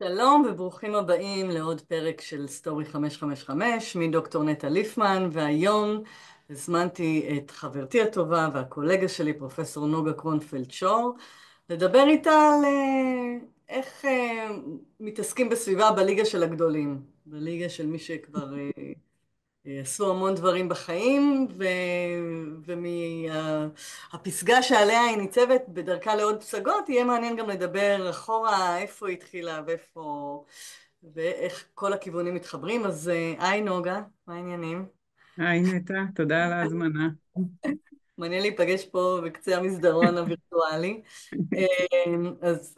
שלום וברוכים הבאים לעוד פרק של סטורי 555, שמי דוקטור נטע ליפמן, והיום הזמנתי את חברתי הטובה והקולגה שלי, פרופסור נוגה קרונפלד שור, לדבר איתה על איך מתעסקים בסביבה בליגה של הגדולים, בליגה של מי שכבר עשו המון דברים בחיים, ומהפסגה שעליה היא ניצבת בדרכה לעוד פסגות, יהיה מעניין גם לדבר אחורה, איפה היא התחילה ואיך כל הכיוונים מתחברים. אז היי נוגה, מה העניינים? היי נטע, תודה על ההזמנה. מעניין להיפגש פה בקצה המסדרון הווירטואלי.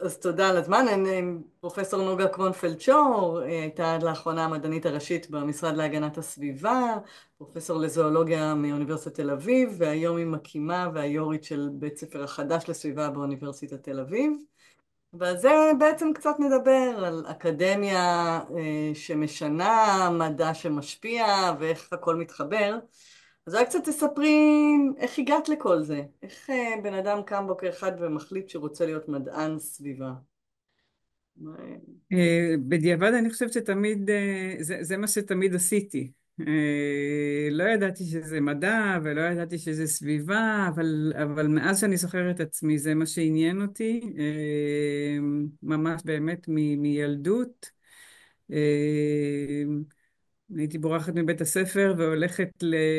אז תודה על הזמן. פרופסור נוגה קרונפלד שור הייתה עד לאחרונה המדענית הראשית במשרד להגנת הסביבה, פרופסור לזואולוגיה מאוניברסיטת תל אביב, והיום היא מקימה והיורית של בית ספר החדש לסביבה באוניברסיטת תל אביב. ועל זה בעצם קצת נדבר, על אקדמיה שמשנה, מדע שמשפיע ואיך הכל מתחבר. אז רק קצת תספרי איך הגעת לכל זה. איך בן אדם קם בוקר אחד ומחליט שרוצה להיות מדען סביבה. בדיעבד אני חושבת שתמיד, זה מה שתמיד עשיתי. לא ידעתי שזה מדע ולא ידעתי שזה סביבה, אבל מאז שאני זוכרת את עצמי זה מה שעניין אותי, ממש באמת מילדות. אה, הייתי בורחת מבית הספר והולכת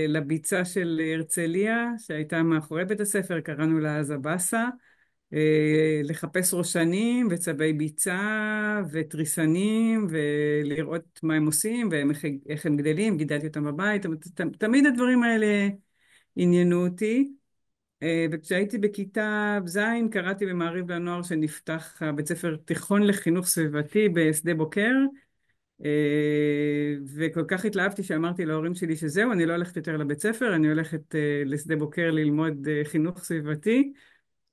לביצה של הרצליה שהייתה מאחורי בית הספר, קראנו לה אז הבאסה. לחפש ראשנים וצבי ביצה ותריסנים ולראות מה הם עושים ואיך הם גדלים, גידלתי אותם בבית, תמיד הדברים האלה עניינו אותי. וכשהייתי בכיתה ז' קראתי במעריב לנוער שנפתח בית ספר תיכון לחינוך סביבתי בשדה בוקר, וכל כך התלהבתי שאמרתי להורים שלי שזהו, אני לא הולכת יותר לבית ספר, אני הולכת לשדה בוקר ללמוד חינוך סביבתי.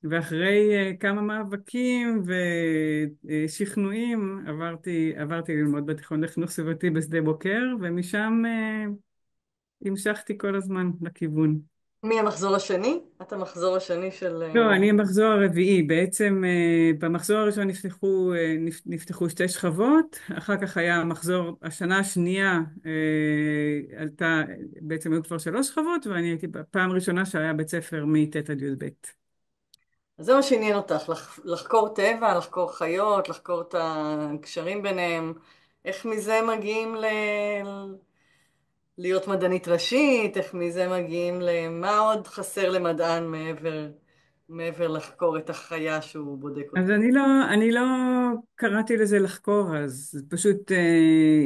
ואחרי כמה מאבקים ושכנועים עברתי ללמוד בתיכון לחינוך סביבתי בשדה בוקר, ומשם המשכתי כל הזמן לכיוון. מי המחזור השני? את המחזור השני של... לא, אני המחזור הרביעי. בעצם במחזור הראשון נפתחו שתי שכבות, אחר כך היה המחזור, השנה השנייה עלתה, בעצם היו כבר שלוש שכבות, ואני הייתי בפעם ראשונה שהיה בית ספר מט' עד י"ב. אז זה מה שעניין אותך, לחקור טבע, לחקור חיות, לחקור את הקשרים ביניהם. איך מזה מגיעים להיות מדענית ראשית, איך מזה מגיעים למה עוד חסר למדען מעבר לחקור את החיה שהוא בודק אז אותה. אני לא קראתי לזה לחקור, אז פשוט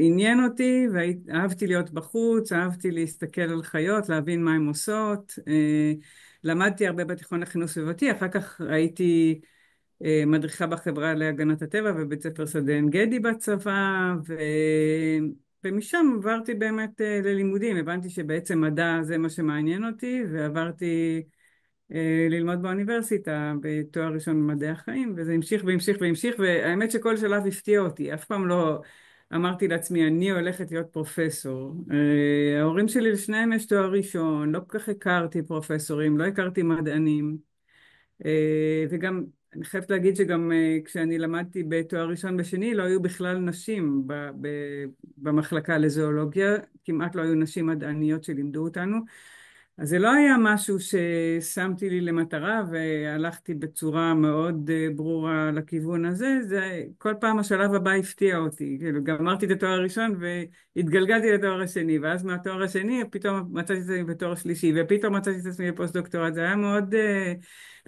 עניין אותי ואהבתי להיות בחוץ, אהבתי להסתכל על חיות, להבין מה הן עושות. למדתי הרבה בתיכון לחינוך סביבתי, אחר כך הייתי מדריכה בחברה להגנת הטבע ובית ספר שדה עין גדי בצבא, ומשם עברתי באמת ללימודים, הבנתי שבעצם מדע זה מה שמעניין אותי, ועברתי ללמוד באוניברסיטה בתואר ראשון במדעי החיים, וזה המשיך והמשיך והמשיך, והאמת שכל שלב הפתיע אותי, אף פעם לא אמרתי לעצמי אני הולכת להיות פרופסור. ההורים שלי לשניהם יש תואר ראשון, לא כל כך הכרתי פרופסורים, לא הכרתי מדענים, וגם אני חייבת להגיד שגם כשאני למדתי בתואר ראשון בשני לא היו בכלל נשים במחלקה לזואולוגיה, כמעט לא היו נשים מדעניות שלימדו אותנו, אז זה לא היה משהו ששמתי לי למטרה והלכתי בצורה מאוד ברורה לכיוון הזה, זה כל פעם השלב הבא הפתיע אותי, כאילו גמרתי את התואר הראשון והתגלגלתי לתואר השני, ואז מהתואר השני פתאום מצאתי את עצמי בתואר השלישי, ופתאום מצאתי את עצמי בפוסט דוקטורט, זה היה מאוד,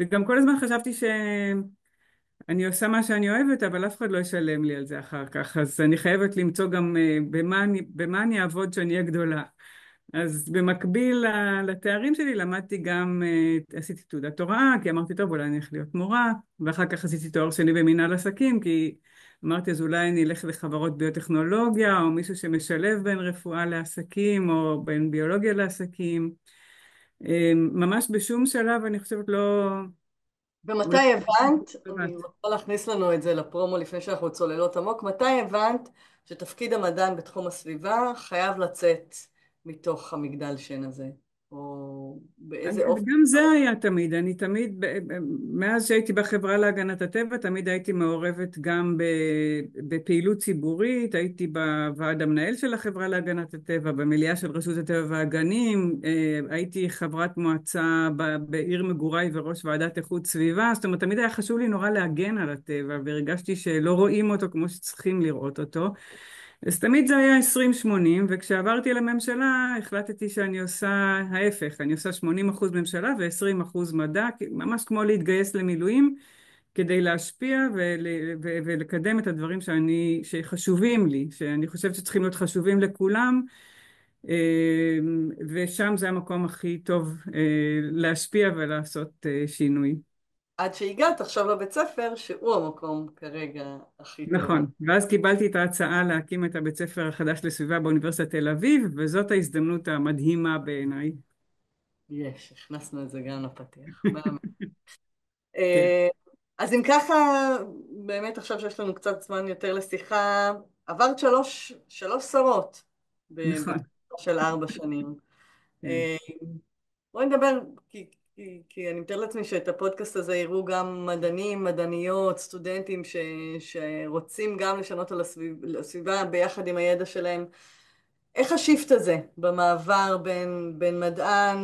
וגם כל הזמן חשבתי שאני עושה מה שאני אוהבת, אבל אף אחד לא ישלם לי על זה אחר כך, אז אני חייבת למצוא גם במה אני אעבוד כשאני אהיה גדולה. אז במקביל לתארים שלי למדתי גם, עשיתי תעודת הוראה, כי אמרתי, טוב, אולי אני אלך להיות מורה, ואחר כך עשיתי תואר שני במינהל עסקים, כי אמרתי, אז אולי אני אלך לחברות ביוטכנולוגיה, או מישהו שמשלב בין רפואה לעסקים, או בין ביולוגיה לעסקים. ממש בשום שלב, אני חושבת, לא ומתי הבנת, אני יודעת. רוצה להכניס לנו את זה לפרומו לפני שאנחנו צוללות עמוק, מתי הבנת שתפקיד המדען בתחום הסביבה חייב לצאת מתוך המגדל שן הזה? או באיזה אופן? גם זה היה תמיד, אני תמיד, מאז שהייתי בחברה להגנת הטבע, תמיד הייתי מעורבת גם בפעילות ציבורית, הייתי בוועד המנהל של החברה להגנת הטבע, במליאה של רשות הטבע והגנים, הייתי חברת מועצה בעיר מגוריי וראש ועדת איכות סביבה, זאת אומרת, תמיד היה חשוב לי נורא להגן על הטבע, והרגשתי שלא רואים אותו כמו שצריכים לראות אותו. אז תמיד זה היה 20-80, וכשעברתי לממשלה החלטתי שאני עושה ההפך, אני עושה 80% ממשלה ו20% מדע, ממש כמו להתגייס למילואים כדי להשפיע ולקדם את הדברים שחשובים לי, שאני חושבת שצריכים להיות חשובים לכולם, ושם זה המקום הכי טוב להשפיע ולעשות שינוי. עד שהגעת עכשיו לבית ספר, שהוא המקום כרגע הכי טוב. נכון, ואז קיבלתי את ההצעה להקים את הבית ספר החדש לסביבה באוניברסיטת תל אביב, וזאת ההזדמנות המדהימה בעיניי. הכנסנו את זה גם לפתיח. כן, אה, אז אם ככה, באמת עכשיו שיש לנו קצת זמן יותר לשיחה, עברת שלוש שרות נכון, בתקופה של 4 שנים. כן. אה, בואי נדבר, כי אני מתאר לעצמי שאת הפודקאסט הזה יראו גם מדענים, מדעניות, סטודנטים שרוצים גם לשנות על הסביבה ביחד עם הידע שלהם. איך השיפט הזה במעבר בין מדען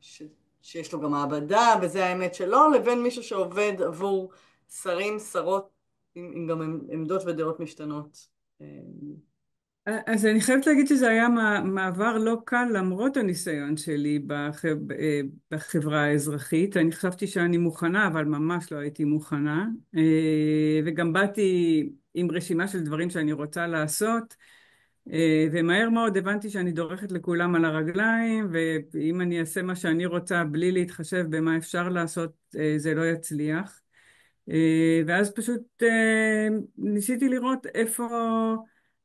ש, שיש לו גם מעבדה, וזה האמת שלו, לבין מישהו שעובד עבור שרים, שרות, עם גם עמדות ודעות משתנות? אז אני חייבת להגיד שזה היה מעבר לא קל למרות הניסיון שלי בחברה האזרחית. אני חשבתי שאני מוכנה, אבל ממש לא הייתי מוכנה. וגם באתי עם רשימה של דברים שאני רוצה לעשות. ומהר מאוד הבנתי שאני דורכת לכולם על הרגליים, ואם אני אעשה מה שאני רוצה בלי להתחשב במה אפשר לעשות, זה לא יצליח. ואז פשוט ניסיתי לראות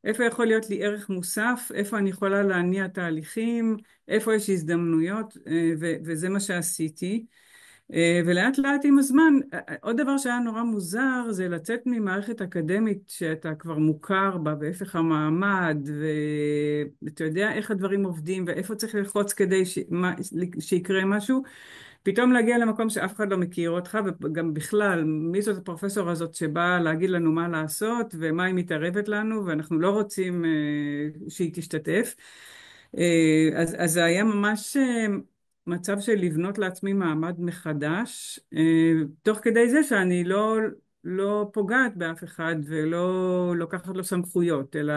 איפה יכול להיות לי ערך מוסף, איפה אני יכולה להניע תהליכים, איפה יש הזדמנויות, וזה מה שעשיתי. ולאט לאט עם הזמן, עוד דבר שהיה נורא מוזר זה לצאת ממערכת אקדמית שאתה כבר מוכר בה ואיפה לך המעמד ואתה יודע איך הדברים עובדים ואיפה צריך ללחוץ כדי שיקרה משהו, פתאום להגיע למקום שאף אחד לא מכיר אותך, וגם בכלל מי זאת הפרופסור הזאת שבאה להגיד לנו מה לעשות ומה היא מתערבת לנו ואנחנו לא רוצים שהיא תשתתף. אז זה היה ממש מצב של לבנות לעצמי מעמד מחדש, תוך כדי זה שאני לא פוגעת באף אחד ולא לוקחת לו סמכויות, אלא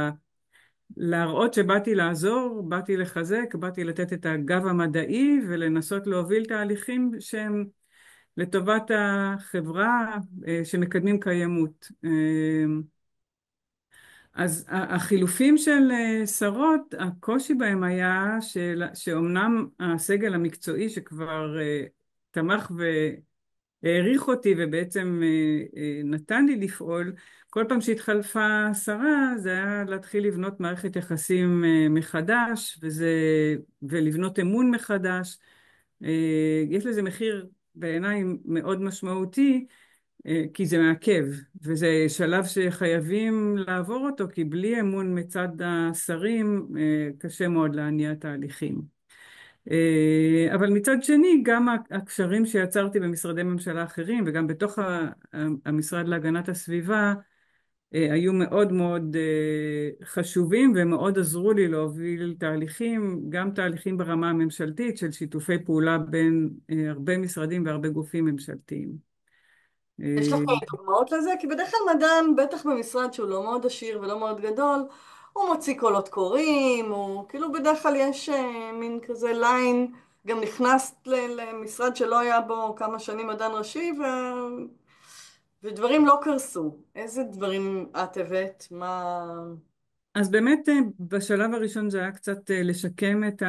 להראות שבאתי לעזור, באתי לחזק, באתי לתת את הגב המדעי ולנסות להוביל תהליכים שהם לטובת החברה, שמקדמים קיימות. אז החילופים של שרות, הקושי בהם היה שאומנם הסגל המקצועי שכבר תמך והעריך אותי ובעצם נתן לי לפעול, כל פעם שהתחלפה שרה זה היה להתחיל לבנות מערכת יחסים מחדש ולבנות אמון מחדש. יש לזה מחיר בעיניי מאוד משמעותי, כי זה מעכב, וזה שלב שחייבים לעבור אותו, כי בלי אמון מצד השרים קשה מאוד להניע תהליכים. אבל מצד שני, גם הקשרים שיצרתי במשרדי ממשלה אחרים, וגם בתוך המשרד להגנת הסביבה, היו מאוד מאוד חשובים, ומאוד עזרו לי להוביל תהליכים, גם תהליכים ברמה הממשלתית של שיתופי פעולה בין הרבה משרדים והרבה גופים ממשלתיים. יש לך אה, דוגמאות לזה? כי בדרך כלל מדען, בטח במשרד שהוא לא מאוד עשיר ולא מאוד גדול, הוא מוציא קולות קוראים, הוא כאילו בדרך כלל יש מין כזה ליין, גם נכנס למשרד שלא היה בו כמה שנים מדען ראשי ודברים לא קרסו. איזה דברים את הבאת? מה... אז באמת בשלב הראשון זה היה קצת לשקם את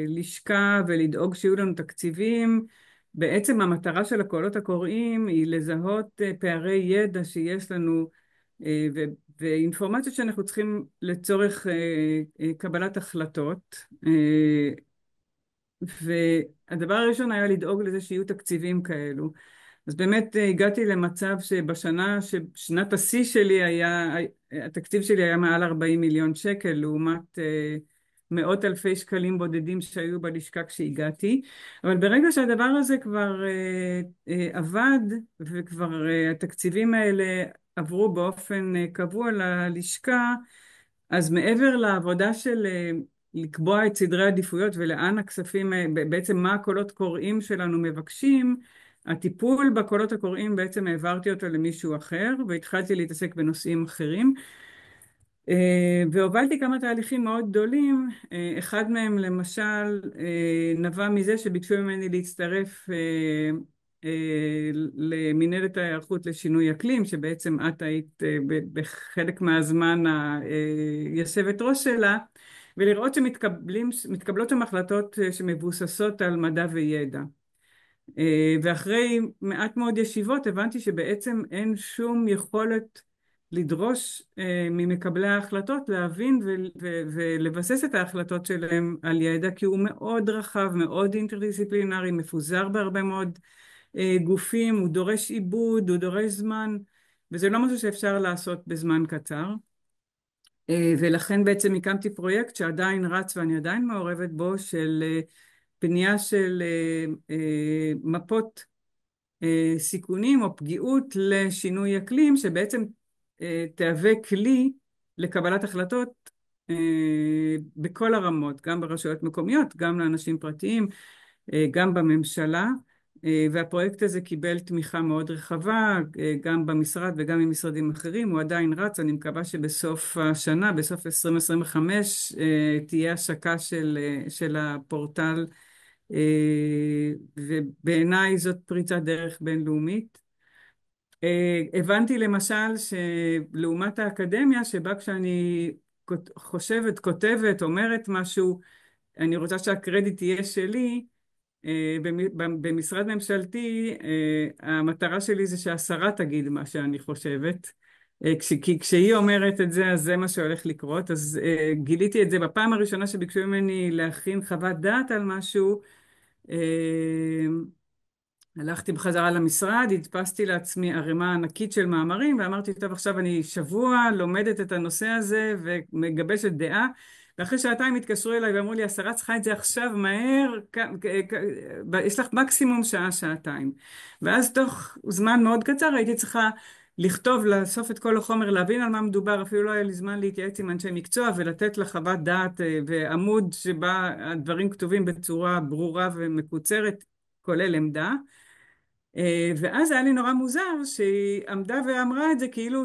הלשכה ולדאוג שיהיו לנו תקציבים. בעצם המטרה של הקולות הקוראים היא לזהות פערי ידע שיש לנו ואינפורמציות שאנחנו צריכים לצורך קבלת החלטות. והדבר הראשון היה לדאוג לזה שיהיו תקציבים כאלו. אז באמת הגעתי למצב ששנת השיא שלי היה, התקציב שלי היה מעל 40 מיליון שקל, לעומת מאות אלפי שקלים בודדים שהיו בלשכה כשהגעתי, אבל ברגע שהדבר הזה כבר עבד, וכבר התקציבים האלה עברו באופן קבוע ללשכה, אז מעבר לעבודה של לקבוע את סדרי העדיפויות ולאן הכספים, בעצם מה הקולות קוראים שלנו מבקשים, הטיפול בקולות הקוראים בעצם העברתי אותו למישהו אחר, והתחלתי להתעסק בנושאים אחרים. והובלתי כמה תהליכים מאוד גדולים. אחד מהם למשל נבע מזה שביקשו ממני להצטרף למנהלת ההיערכות לשינוי אקלים, שבעצם את היית בחלק מהזמן היושבת ראש שלה, ולראות שמתקבלות שם החלטות שמבוססות על מדע וידע. ואחרי מעט מאוד ישיבות הבנתי שבעצם אין שום יכולת לדרוש ממקבלי ההחלטות להבין ולבסס את ההחלטות שלהם על ידע, כי הוא מאוד רחב, מאוד אינטרדיסציפלינרי, מפוזר בהרבה מאוד גופים, הוא דורש עיבוד, הוא דורש זמן, וזה לא משהו שאפשר לעשות בזמן קצר. ולכן בעצם הקמתי פרויקט שעדיין רץ ואני עדיין מעורבת בו, של בנייה של מפות סיכונים או פגיעות לשינוי אקלים, שבעצם תהווה כלי לקבלת החלטות בכל הרמות, גם ברשויות מקומיות, גם לאנשים פרטיים, גם בממשלה. והפרויקט הזה קיבל תמיכה מאוד רחבה, גם במשרד וגם ממשרדים אחרים. הוא עדיין רץ, אני מקווה שבסוף השנה, בסוף 2025, תהיה השקה של הפורטל, ובעיניי זאת פריצת דרך בינלאומית. הבנתי למשל שלעומת האקדמיה, שבה כשאני חושבת, כותבת, אומרת משהו, אני רוצה שהקרדיט יהיה שלי, במשרד ממשלתי המטרה שלי זה שהשרה תגיד מה שאני חושבת, כי כשהיא אומרת את זה אז זה מה שהולך לקרות. אז גיליתי את זה בפעם הראשונה שביקשו ממני להכין חוות דעת על משהו. הלכתי בחזרה למשרד, הדפסתי לעצמי ערימה ענקית של מאמרים ואמרתי, טוב, עכשיו אני שבוע לומדת את הנושא הזה ומגבשת דעה, ואחרי שעתיים התקשרו אליי ואמרו לי, השרה צריכה את זה עכשיו מהר, יש לך מקסימום שעה, שעתיים. ואז תוך זמן מאוד קצר הייתי צריכה לכתוב, לאסוף את כל החומר, להבין על מה מדובר, אפילו לא היה לי זמן להתייעץ עם אנשי מקצוע, ולתת לחוות דעת ועמוד שבה הדברים כתובים בצורה ברורה ומקוצרת, כולל עמדה. ואז היה לי נורא מוזר שהיא עמדה ואמרה את זה כאילו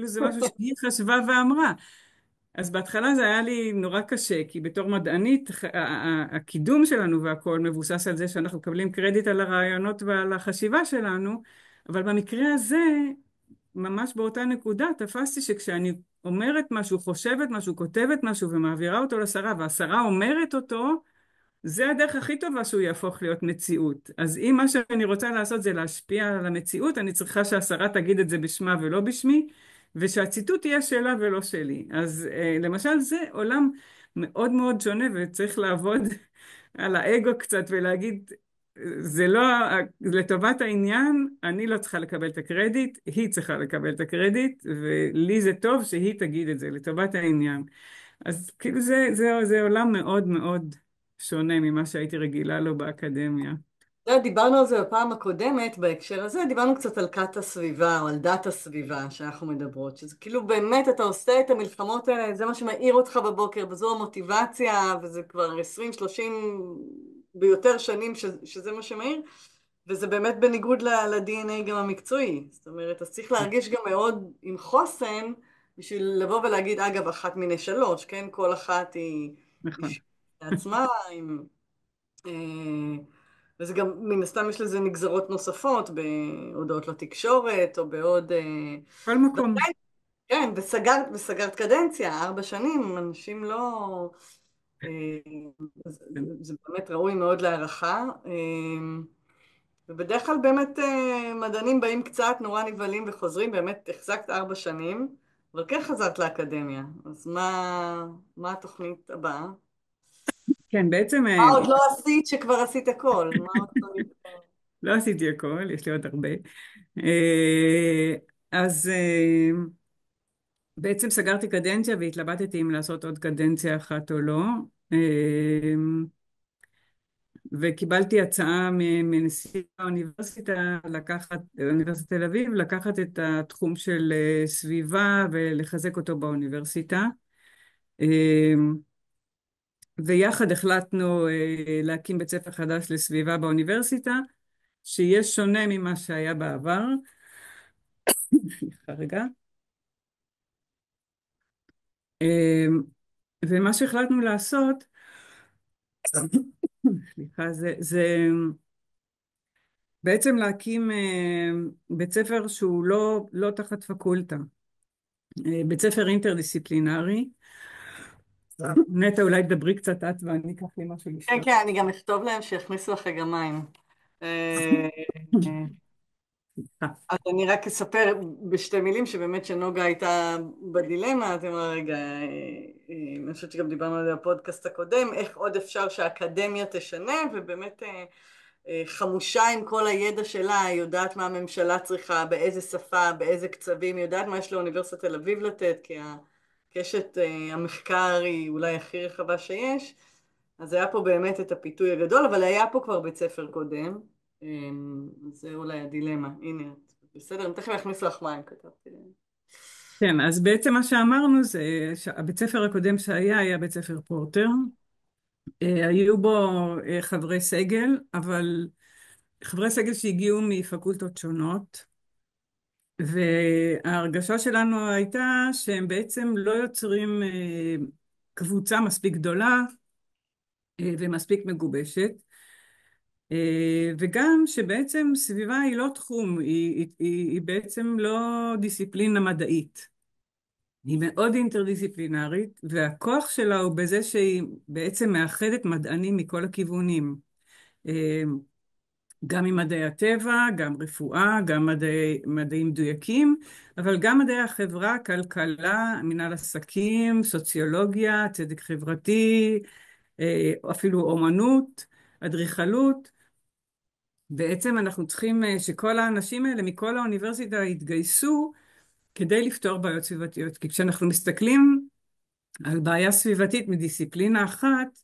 זה משהו שהיא חשבה ואמרה. אז בהתחלה זה היה לי נורא קשה, כי בתור מדענית הקידום שלנו והכל מבוסס על זה שאנחנו מקבלים קרדיט על הרעיונות ועל החשיבה שלנו, אבל במקרה הזה, ממש באותה נקודה, תפסתי שכשאני אומרת משהו, חושבת משהו, כותבת משהו ומעבירה אותו לשרה, והשרה אומרת אותו, זה הדרך הכי טובה שהוא יהפוך להיות מציאות. אז אם מה שאני רוצה לעשות זה להשפיע על המציאות, אני צריכה שהשרה תגיד את זה בשמה ולא בשמי, ושהציטוט יהיה שלה ולא שלי. אז למשל זה עולם מאוד מאוד שונה, וצריך לעבוד על האגו קצת ולהגיד, זה לא, לטובת העניין, אני לא צריכה לקבל את הקרדיט, היא צריכה לקבל את הקרדיט, ולי זה טוב שהיא תגיד את זה, לטובת העניין. אז כאילו זה עולם מאוד מאוד שונה ממה שהייתי רגילה לו באקדמיה. דיברנו על זה בפעם הקודמת, בהקשר הזה, דיברנו קצת על כת הסביבה או על דת הסביבה שאנחנו מדברות, שזה כאילו באמת אתה עושה את המלחמות האלה, זה מה שמאיר אותך בבוקר, וזו המוטיבציה, וזה כבר 20-30 ביותר שנים שזה מה שמאיר, וזה באמת בניגוד ל-DNA גם המקצועי. זאת אומרת, אז צריך להרגיש גם מאוד עם חוסן, בשביל לבוא ולהגיד, אגב, אחת מיני שלוש, כן? כל אחת היא נכון. אישית לעצמה, עם... וזה גם, מן הסתם יש לזה נגזרות נוספות, בהודעות לתקשורת, או בעוד... כל מקום. ועדיין, כן, וסגרת קדנציה, 4 שנים, אנשים לא... אה, זה באמת ראוי מאוד להערכה. ובדרך כלל באמת מדענים באים קצת, נורא נבהלים וחוזרים, באמת החזקת 4 שנים, אבל כן חזרת לאקדמיה. אז מה התוכנית הבאה? כן, בעצם מה עוד לא עשית שכבר עשית הכל? מה עוד צריך? לא עשיתי הכל, יש לי עוד הרבה. אז בעצם סגרתי קדנציה והתלבטתי אם לעשות עוד קדנציה אחת או לא. וקיבלתי הצעה מנשיא האוניברסיטה לקחת, אוניברסיטת תל אביב, לקחת את התחום של סביבה ולחזק אותו באוניברסיטה. ויחד החלטנו להקים בית ספר חדש לסביבה באוניברסיטה, שיהיה שונה ממה שהיה בעבר. סליחה רגע. ומה שהחלטנו לעשות, סליחה, זה בעצם להקים בית ספר שהוא לא תחת פקולטה, בית ספר אינטרדיסציפלינרי. נטע, אולי תדברי קצת את ואני אקח לי משהו כן, לשתות. כן, אני גם אכתוב להם שיכניסו אחרי גם מים. אה, אז אני רק אספר בשתי מילים שבאמת שנוגה הייתה בדילמה, אז היא אמרה, רגע, אני חושבת שגם דיברנו על זה בפודקאסט הקודם, איך עוד אפשר שהאקדמיה תשנה, ובאמת חמושה עם כל הידע שלה, היא יודעת מה הממשלה צריכה, באיזה שפה, באיזה קצבים, היא יודעת מה יש לאוניברסיטת תל אביב לתת, כי הקשת המחקר היא אולי הכי רחבה שיש, אז היה פה באמת את הפיתוי הגדול, אבל היה פה כבר בית ספר קודם, אז זה אולי הדילמה. הנה, בסדר, אני תכף אכניס לך מים, כתבתי. כן, אז בעצם מה שאמרנו זה שהבית ספר הקודם שהיה היה בית ספר פורטר. היו בו חברי סגל, אבל חברי סגל שהגיעו מפקולטות שונות, וההרגשה שלנו הייתה שהם בעצם לא יוצרים קבוצה מספיק גדולה ומספיק מגובשת, וגם שבעצם סביבה היא לא תחום, היא בעצם לא דיסציפלינה מדעית. היא מאוד אינטרדיסציפלינרית, והכוח שלה הוא בזה שהיא בעצם מאחדת מדענים מכל הכיוונים. גם ממדעי הטבע, גם רפואה, גם מדעים מדויקים, אבל גם מדעי החברה, כלכלה, מנהל עסקים, סוציולוגיה, צדק חברתי, אפילו אומנות, אדריכלות. בעצם אנחנו צריכים שכל האנשים האלה מכל האוניברסיטה יתגייסו כדי לפתור בעיות סביבתיות. כי כשאנחנו מסתכלים על בעיה סביבתית מדיסציפלינה אחת,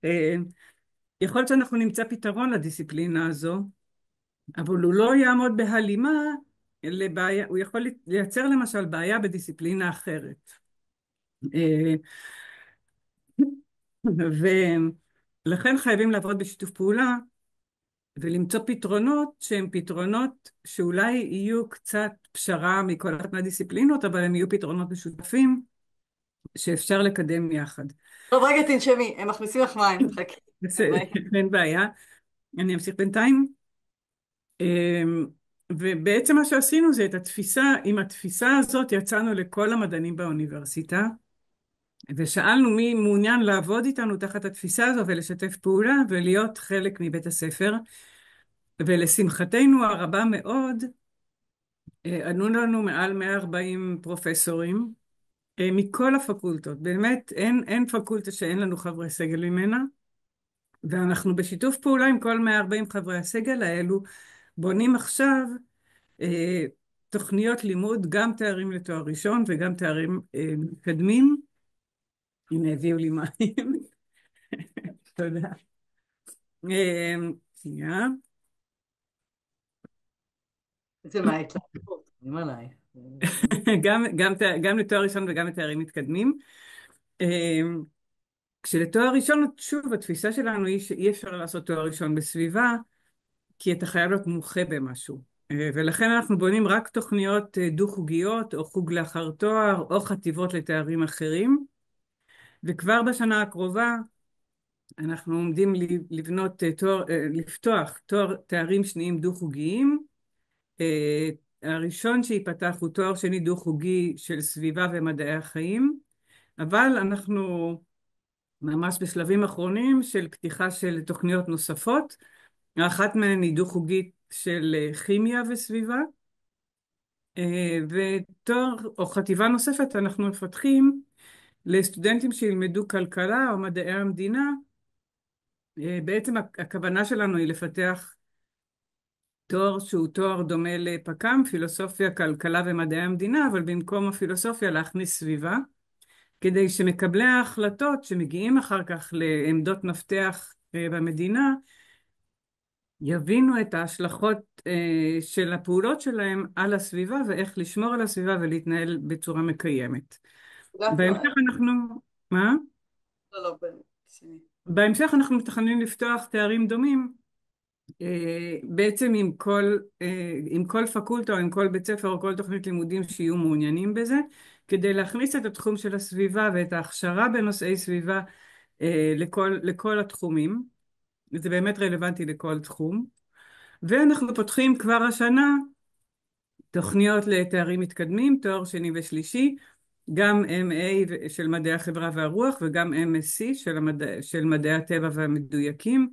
אה, יכול להיות שאנחנו נמצא פתרון לדיסציפלינה הזו, אבל הוא לא יעמוד בהלימה לבעיה, הוא יכול לייצר למשל בעיה בדיסציפלינה אחרת. אה, ולכן חייבים לעבוד בשיתוף פעולה ולמצוא פתרונות שהם פתרונות שאולי יהיו קצת פשרה מכל אחת מהדיסציפלינות, אבל הם יהיו פתרונות משותפים שאפשר לקדם יחד. טוב, רגע, תנשמי, הם מכניסים לך מים, חכי. בסדר, אין בעיה. אני אמשיך בינתיים. ובעצם מה שעשינו זה את התפיסה, עם התפיסה הזאת יצאנו לכל המדענים באוניברסיטה, ושאלנו מי מעוניין לעבוד איתנו תחת התפיסה הזו ולשתף פעולה ולהיות חלק מבית הספר. ולשמחתנו הרבה מאוד, ענו לנו מעל 140 פרופסורים מכל הפקולטות. באמת אין פקולטה שאין לנו חברי סגל ממנה, ואנחנו בשיתוף פעולה עם כל 140 חברי הסגל האלו, בונים עכשיו תוכניות לימוד, גם תארים לתואר ראשון וגם תארים מתקדמים. הנה הביאו לי מים. תודה. שנייה. זה מההתלהבות, אני עליי. גם לתואר ראשון וגם לתארים מתקדמים. כשלתואר ראשון, שוב, התפיסה שלנו היא שאי אפשר לעשות תואר ראשון בסביבה, כי אתה חייב להיות מומחה במשהו. ולכן אנחנו בונים רק תוכניות דו-חוגיות, או חוג לאחר תואר, או חטיבות לתארים אחרים. וכבר בשנה הקרובה אנחנו עומדים לפתוח תארים שניים דו-חוגיים. הראשון שיפתח הוא תואר שני דו-חוגי של סביבה ומדעי החיים, אבל אנחנו ממש בשלבים אחרונים של פתיחה של תוכניות נוספות. אחת מהן היא דו-חוגית של כימיה וסביבה, ותואר או חטיבה נוספת אנחנו מפתחים לסטודנטים שילמדו כלכלה או מדעי המדינה. בעצם הכוונה שלנו היא לפתח תואר שהוא תואר דומה לפק"ם, פילוסופיה, כלכלה ומדעי המדינה, אבל במקום הפילוסופיה להכניס סביבה, כדי שמקבלי ההחלטות שמגיעים אחר כך לעמדות מפתח במדינה, יבינו את ההשלכות של הפעולות שלהם על הסביבה ואיך לשמור על הסביבה ולהתנהל בצורה מקיימת. יודעת מה? בהמשך אנחנו, מה? לא, לא, בסדר. בהמשך אנחנו מתכננים לפתוח תארים דומים, בעצם עם כל פקולטה או עם כל בית ספר או כל תוכנית לימודים שיהיו מעוניינים בזה, כדי להכניס את התחום של הסביבה ואת ההכשרה בנושאי סביבה לכל התחומים. זה באמת רלוונטי לכל תחום. ואנחנו פותחים כבר השנה תוכניות לתארים מתקדמים, תואר שני ושלישי, גם MA של מדעי החברה והרוח וגם MSc של מדעי הטבע והמדויקים,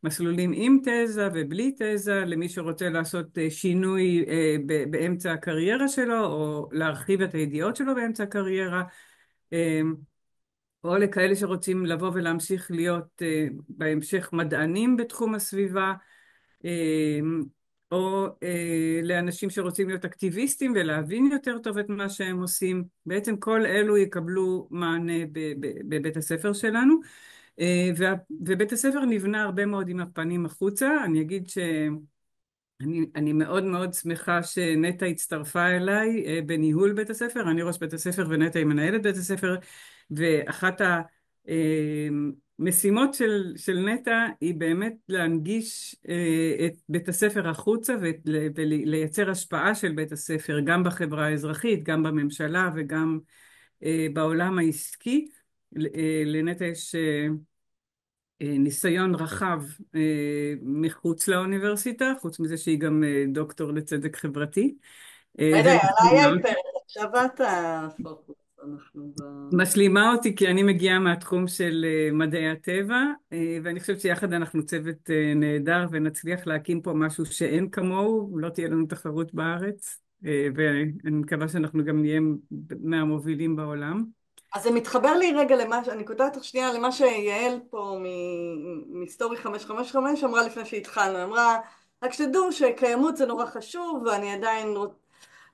מסלולים עם תזה ובלי תזה, למי שרוצה לעשות שינוי באמצע הקריירה שלו, או להרחיב את הידיעות שלו באמצע הקריירה, או לכאלה שרוצים לבוא ולהמשיך להיות בהמשך מדענים בתחום הסביבה, או לאנשים שרוצים להיות אקטיביסטים ולהבין יותר טוב את מה שהם עושים. בעצם כל אלו יקבלו מענה בבית הספר שלנו, ובית הספר נבנה הרבה מאוד עם הפנים החוצה. אני אגיד שאני מאוד מאוד שמחה שנטע הצטרפה אליי בניהול בית הספר. אני ראש בית הספר ונטע היא מנהלת בית הספר, ואחת המשימות של נטע היא באמת להנגיש את בית הספר החוצה ולייצר השפעה של בית הספר גם בחברה האזרחית, גם בממשלה וגם בעולם העסקי. לנטע יש ניסיון רחב מחוץ לאוניברסיטה, חוץ מזה שהיא גם דוקטור לצדק חברתי. רגע, עליי ומשלימה ההיפר, עכשיו את הפוקוס, אנחנו ב... משלימה אותי כי אני מגיעה מהתחום של מדעי הטבע, ואני חושבת שיחד אנחנו צוות נהדר ונצליח להקים פה משהו שאין כמוהו, לא תהיה לנו תחרות בארץ, ואני מקווה שאנחנו גם נהיה מהמובילים בעולם. אז זה מתחבר לי רגע למה, אני קוטעת אותך שנייה למה שיעל פה מסטורי 555 אמרה לפני שהתחלנו, אמרה, רק שתדעו שקיימות זה נורא חשוב ואני עדיין,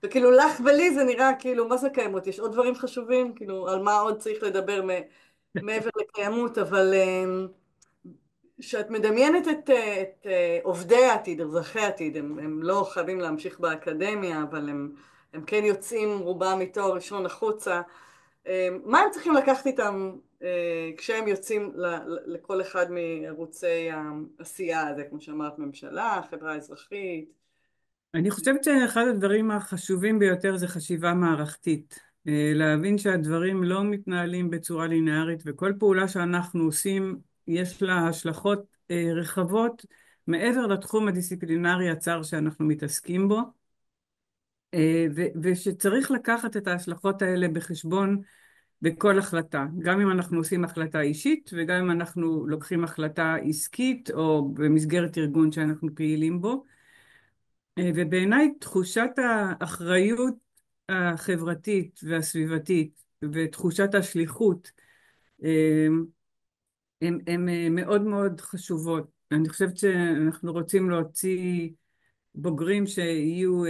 וכאילו לך ולי זה נראה כאילו, מה זה קיימות? יש עוד דברים חשובים? כאילו, על מה עוד צריך לדבר מעבר לקיימות, אבל כשאת מדמיינת את עובדי העתיד, אזרחי העתיד, הם לא חייבים להמשיך באקדמיה, אבל הם כן יוצאים רובם מתואר ראשון החוצה. מה הם צריכים לקחת איתם כשהם יוצאים לכל אחד מערוצי העשייה הזה, כמו שאמרת, ממשלה, חברה אזרחית? אני חושבת שאחד הדברים החשובים ביותר זה חשיבה מערכתית. להבין שהדברים לא מתנהלים בצורה לינארית, וכל פעולה שאנחנו עושים יש לה השלכות רחבות מעבר לתחום הדיסציפלינרי הצר שאנחנו מתעסקים בו, ושצריך לקחת את ההשלכות האלה בחשבון בכל החלטה, גם אם אנחנו עושים החלטה אישית וגם אם אנחנו לוקחים החלטה עסקית או במסגרת ארגון שאנחנו פעילים בו. ובעיניי תחושת האחריות החברתית והסביבתית ותחושת השליחות הן מאוד מאוד חשובות. אני חושבת שאנחנו רוצים להוציא בוגרים שיהיו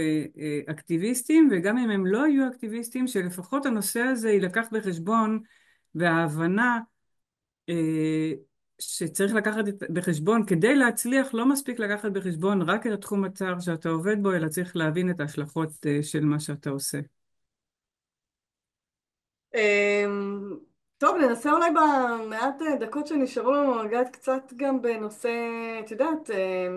אקטיביסטים, וגם אם הם לא יהיו אקטיביסטים, שלפחות הנושא הזה יילקח בחשבון, וההבנה שצריך לקחת בחשבון, כדי להצליח לא מספיק לקחת בחשבון רק את התחום הצר שאתה עובד בו, אלא צריך להבין את ההשלכות של מה שאתה עושה. אמ, טוב, ננסה אולי במעט דקות שנשארו לנו לגעת קצת גם בנושא, את יודעת,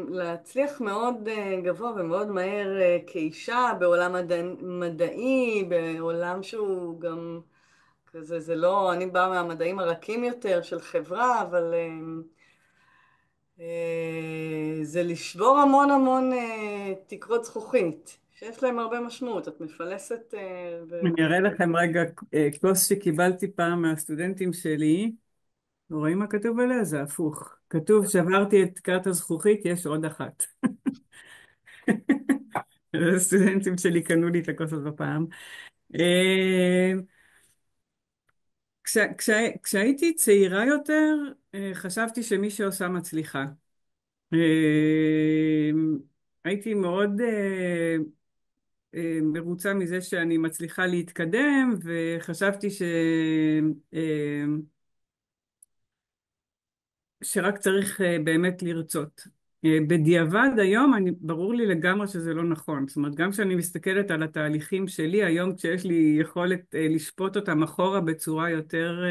להצליח מאוד גבוה ומאוד מהר כאישה בעולם מדעי, בעולם שהוא גם כזה, זה לא, אני באה מהמדעים הרכים יותר של חברה, אבל זה לשבור המון המון תקרות זכוכית, שיש להם הרבה משמעות. את מפלסת אני אראה לכם רגע כוס שקיבלתי פעם מהסטודנטים שלי. רואים מה כתוב עליה? זה הפוך. כתוב שברתי את תקרת הזכוכית, יש עוד אחת. הסטודנטים שלי קנו לי את הכוס הזאת בפעם. אה, כשהייתי צעירה יותר, חשבתי שמי שעושה מצליחה. אה, הייתי מאוד מרוצה מזה שאני מצליחה להתקדם, וחשבתי אה, שרק צריך באמת לרצות. בדיעבד היום ברור לי לגמרי שזה לא נכון. זאת אומרת, גם כשאני מסתכלת על התהליכים שלי היום, כשיש לי יכולת לשפוט אותם אחורה בצורה יותר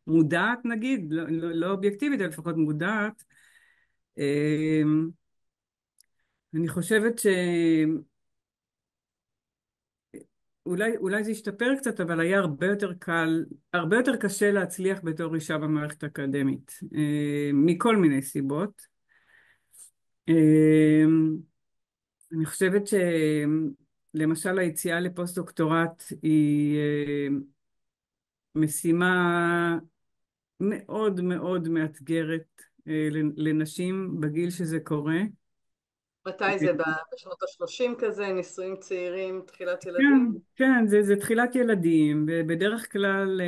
מודעת נגיד, לא אובייקטיבית, אלא לפחות מודעת, אה, אני חושבת אולי זה השתפר קצת, אבל היה הרבה יותר קל, הרבה יותר קשה להצליח בתור אישה במערכת האקדמית, מכל מיני סיבות. אני חושבת שלמשל היציאה לפוסט-דוקטורט היא משימה מאוד מאוד מאתגרת לנשים בגיל שזה קורה. מתי זה? בשנות ה-30 כזה, נישואים צעירים, תחילת כן, ילדים? כן, זה תחילת ילדים, ובדרך כלל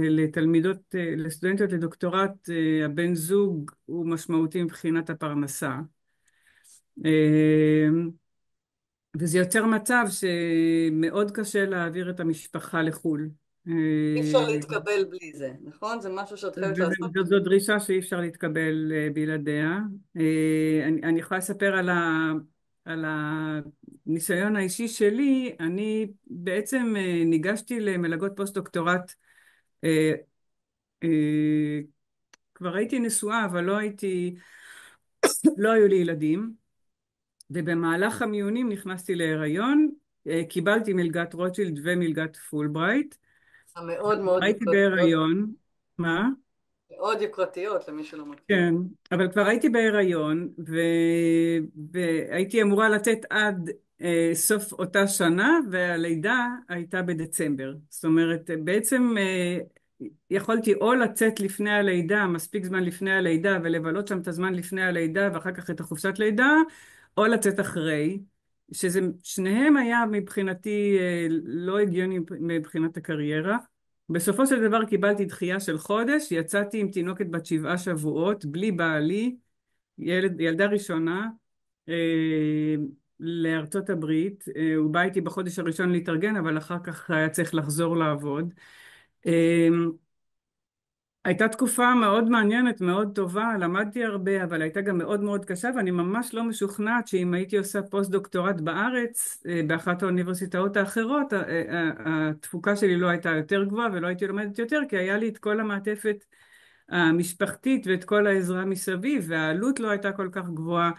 לתלמידות, לסטודנטיות לדוקטורט, הבן זוג הוא משמעותי מבחינת הפרנסה. אה, וזה יוצר מצב שמאוד קשה להעביר את המשפחה לחו"ל. אי אפשר להתקבל בלי זה, נכון? זה משהו שאת חייבת לעשות. זו דרישה שאי אפשר להתקבל בלעדיה. אני יכולה לספר על הניסיון האישי שלי. אני בעצם ניגשתי למלגות פוסט-דוקטורט. אה, אה, כבר הייתי נשואה, אבל לא היו לי ילדים. ובמהלך המיונים נכנסתי להיריון. קיבלתי מלגת רוטשילד ומלגת פולברייט. המאוד מאוד הייתי יוקרתיות, בהיריון. מה? מאוד יוקרתיות למי שלא מכיר. כן, אבל כבר הייתי בהיריון והייתי אמורה לצאת עד סוף אותה שנה, והלידה הייתה בדצמבר. זאת אומרת, בעצם יכולתי או לצאת לפני הלידה, מספיק זמן לפני הלידה, ולבלות שם את הזמן לפני הלידה ואחר כך את החופשת לידה, או לצאת אחרי, שזה שניהם היה מבחינתי לא הגיוני מבחינת הקריירה. בסופו של דבר קיבלתי דחייה של חודש, יצאתי עם תינוקת בת 7 שבועות, בלי בעלי, ילדה ראשונה, אה, לארצות הברית. הוא בא איתי בחודש הראשון להתארגן, אבל אחר כך היה צריך לחזור לעבוד. אה, הייתה תקופה מאוד מעניינת, מאוד טובה, למדתי הרבה, אבל הייתה גם מאוד מאוד קשה, ואני ממש לא משוכנעת שאם הייתי עושה פוסט-דוקטורט בארץ, באחת האוניברסיטאות האחרות, התפוקה שלי לא הייתה יותר גבוהה ולא הייתי לומדת יותר, כי היה לי את כל המעטפת המשפחתית ואת כל העזרה מסביב, והעלות לא הייתה כל כך גבוהה.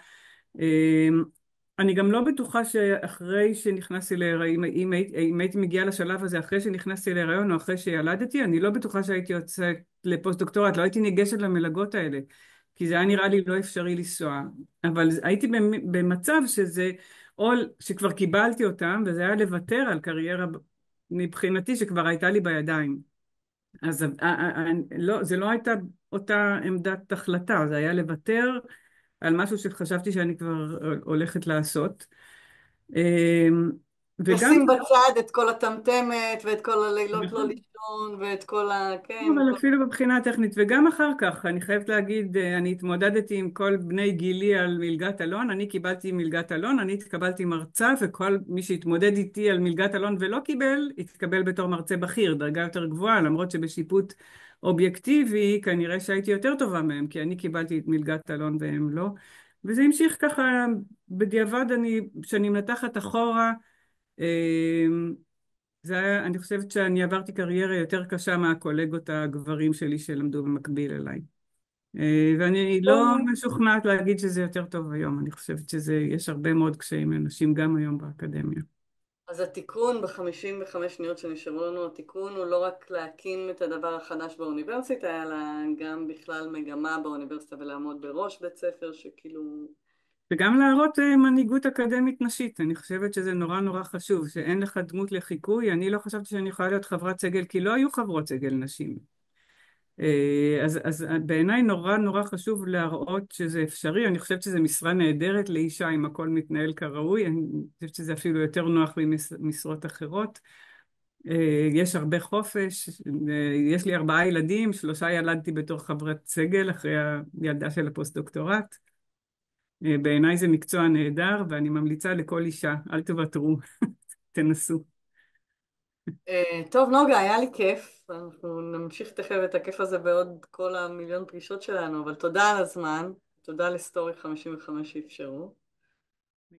אני גם לא בטוחה שאחרי שנכנסתי להיריון, אם הייתי מגיעה לשלב הזה אחרי שנכנסתי להיריון או אחרי שילדתי, אני לא בטוחה שהייתי יוצאת לפוסט דוקטורט, לא הייתי ניגשת למלגות האלה, כי זה היה נראה לי לא אפשרי לנסוע. אבל הייתי במצב שזה, או שכבר קיבלתי אותם, וזה היה לוותר על קריירה מבחינתי שכבר הייתה לי בידיים. אז לא, זה לא הייתה אותה עמדת החלטה, זה היה לוותר על משהו שחשבתי שאני כבר הולכת לעשות. וגם, לשים בצד את כל הטמטמת ואת כל הלילות לא לישון ואת כל ה... כן, אבל כל... אפילו בבחינה הטכנית, וגם אחר כך, אני חייבת להגיד, אני התמודדתי עם כל בני גילי על מלגת אלון, אני קיבלתי מלגת אלון, אני התקבלתי מרצה, וכל מי שהתמודד איתי על מלגת אלון ולא קיבל, התקבל בתור מרצה בכיר, דרגה יותר גבוהה, למרות שבשיפוט אובייקטיבי, כנראה שהייתי יותר טובה מהם, כי אני קיבלתי את מלגת אלון והם לא. וזה המשיך ככה, בדיעבד כשאני מנתחת אחורה, זה היה, אני חושבת שאני עברתי קריירה יותר קשה מהקולגות הגברים שלי שלמדו במקביל אליי. ואני לא משוכנעת להגיד שזה יותר טוב היום. אני חושבת יש הרבה מאוד קשיים לאנשים גם היום באקדמיה. אז התיקון ב-55 שניות שנשארו לנו, התיקון הוא לא רק להקים את הדבר החדש באוניברסיטה, אלא גם בכלל מגמה באוניברסיטה ולעמוד בראש בית ספר שכאילו... וגם להראות מנהיגות אקדמית נשית. אני חושבת שזה נורא נורא חשוב, שאין לך דמות לחיקוי. אני לא חשבתי שאני יכולה להיות חברת סגל, כי לא היו חברות סגל נשים. אז בעיניי נורא נורא חשוב להראות שזה אפשרי. אני חושבת שזו משרה נהדרת לאישה אם הכל מתנהל כראוי. אני חושבת שזה אפילו יותר נוח ממשרות אחרות. יש הרבה חופש. יש לי 4 ילדים, 3 ילדתי בתור חברת סגל אחרי הילדה של הפוסט-דוקטורט. בעיניי זה מקצוע נהדר, ואני ממליצה לכל אישה, אל תוותרו, תנסו. טוב, נוגה, היה לי כיף. אנחנו נמשיך תכף את הכיף הזה בעוד כל המיליון פגישות שלנו, אבל תודה על הזמן. תודה לסטורי 55 שאפשרו.